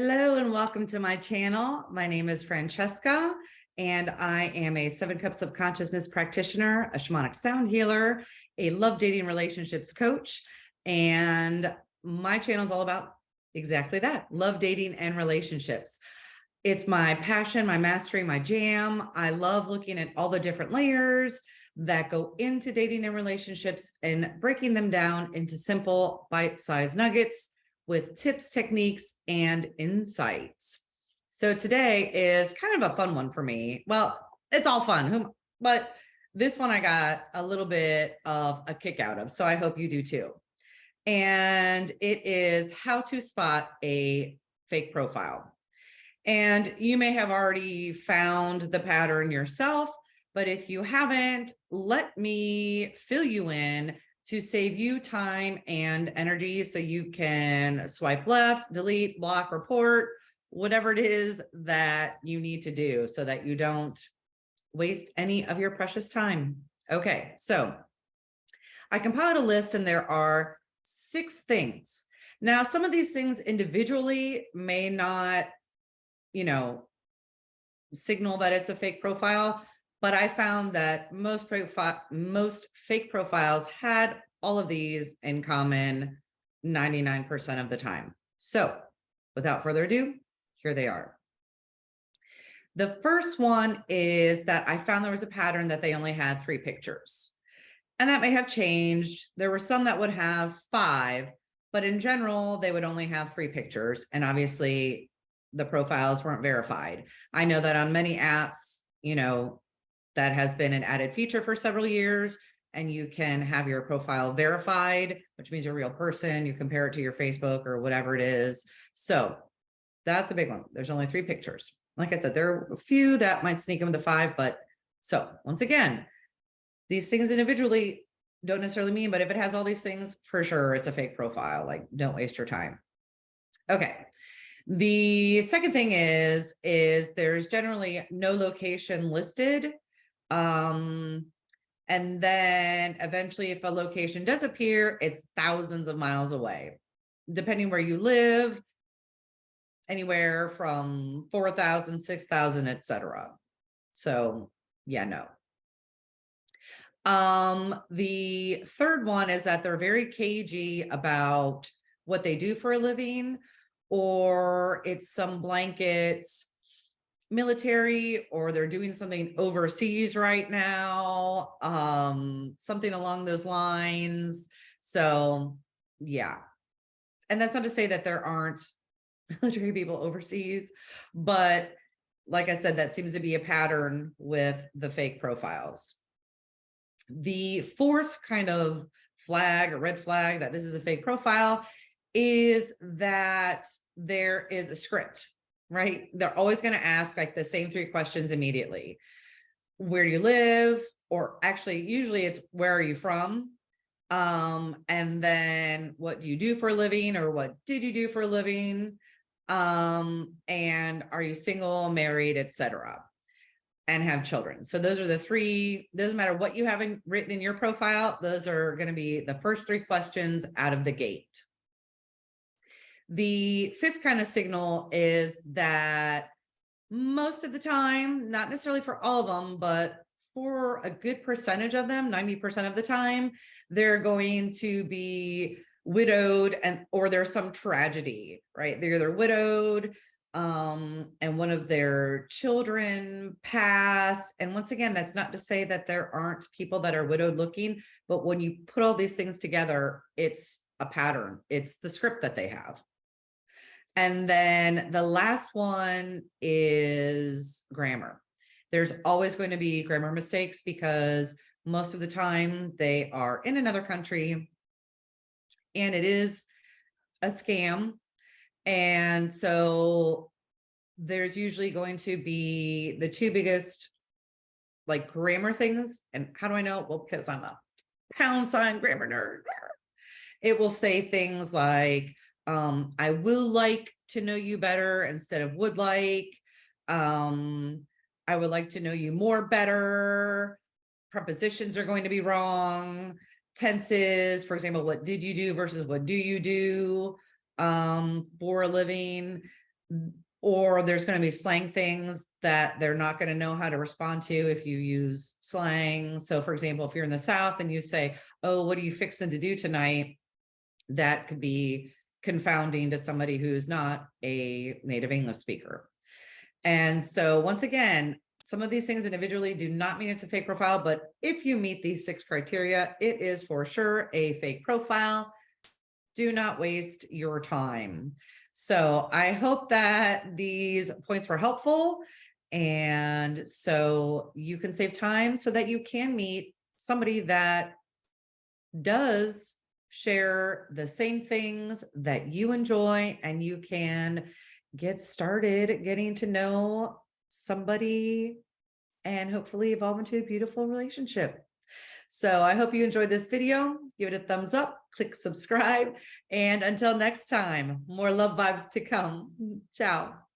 Hello and welcome to my channel. My name is Francesca and I am a 7 Cups of Consciousness practitioner, a shamanic sound healer, a love dating relationships coach. And my channel is all about exactly that, love dating and relationships. It's my passion, my mastery, my jam. I love looking at all the different layers that go into dating and relationships and breaking them down into simple bite-sized nuggets with tips, techniques, and insights. So today is kind of a fun one for me. Well, it's all fun, but this one I got a little bit of a kick out of, so I hope you do too. And it is how to spot a fake profile. And you may have already found the pattern yourself, but if you haven't, let me fill you in to save you time and energy so you can swipe left, delete, block, report, whatever it is that you need to do so that you don't waste any of your precious time. Okay, so I compiled a list and there are 6 things. Now, some of these things individually may not, signal that it's a fake profile, but I found that most fake profiles had all of these in common 99% of the time. So without further ado, here they are. The first one is that I found there was a pattern that they only had 3 pictures. And that may have changed. There were some that would have 5, but in general, they would only have 3 pictures. And obviously the profiles weren't verified. I know that on many apps, that has been an added feature for several years, and you can have your profile verified, which means you're a real person. You compare it to your Facebook or whatever it is. So that's a big one. There's only 3 pictures. Like I said, there are a few that might sneak into the 5, but so once again, these things individually don't necessarily mean, but if it has all these things, for sure, it's a fake profile. Like, don't waste your time. Okay. The second thing is there's generally no location listed. And then eventually if a location does appear, it's thousands of miles away, depending where you live, anywhere from 4,000, 6,000, etc. So yeah, no. The third one is that they're very cagey about what they do for a living, or it's some blankets military, or they're doing something overseas right now, something along those lines. So yeah. And that's not to say that there aren't military people overseas, but like I said, that seems to be a pattern with the fake profiles. The fourth kind of flag or red flag that this is a fake profile is that there is a script, right? They're always going to ask like the same 3 questions immediately. Where do you live? Or actually, usually it's where are you from? And then what do you do for a living, or what did you do for a living? And are you single, married, etc., and have children? So those are the 3, doesn't matter what you have written in your profile, those are going to be the first 3 questions out of the gate. The 5th kind of signal is that most of the time, not necessarily for all of them, but for a good percentage of them, 90% of the time, they're going to be widowed, or there's some tragedy, right? They're either widowed, and one of their children passed. And once again, that's not to say that there aren't people that are widowed looking, but when you put all these things together, it's a pattern. It's the script that they have. And then the last one is grammar. There's always going to be grammar mistakes because most of the time they are in another country and it is a scam. And so there's usually going to be the 2 biggest like grammar things. And how do I know? Well, because I'm a # grammar nerd. It will say things like, I will like to know you better instead of would like. I would like to know you more better. Prepositions are going to be wrong. Tenses, for example, what did you do versus what do you do for a living? or there's going to be slang things that they're not going to know how to respond to if you use slang. So for example, if you're in the South and you say, oh, what are you fixing to do tonight? That could be confounding to somebody who's not a native English speaker. And so once again, some of these things individually do not mean it's a fake profile, but if you meet these 6 criteria, it is for sure a fake profile. Do not waste your time. So I hope that these points were helpful. And so you can save time so that you can meet somebody that does share the same things that you enjoy, and you can get started getting to know somebody and hopefully evolve into a beautiful relationship. So I hope you enjoyed this video. Give it a thumbs up, click subscribe, and until next time, more love vibes to come. Ciao.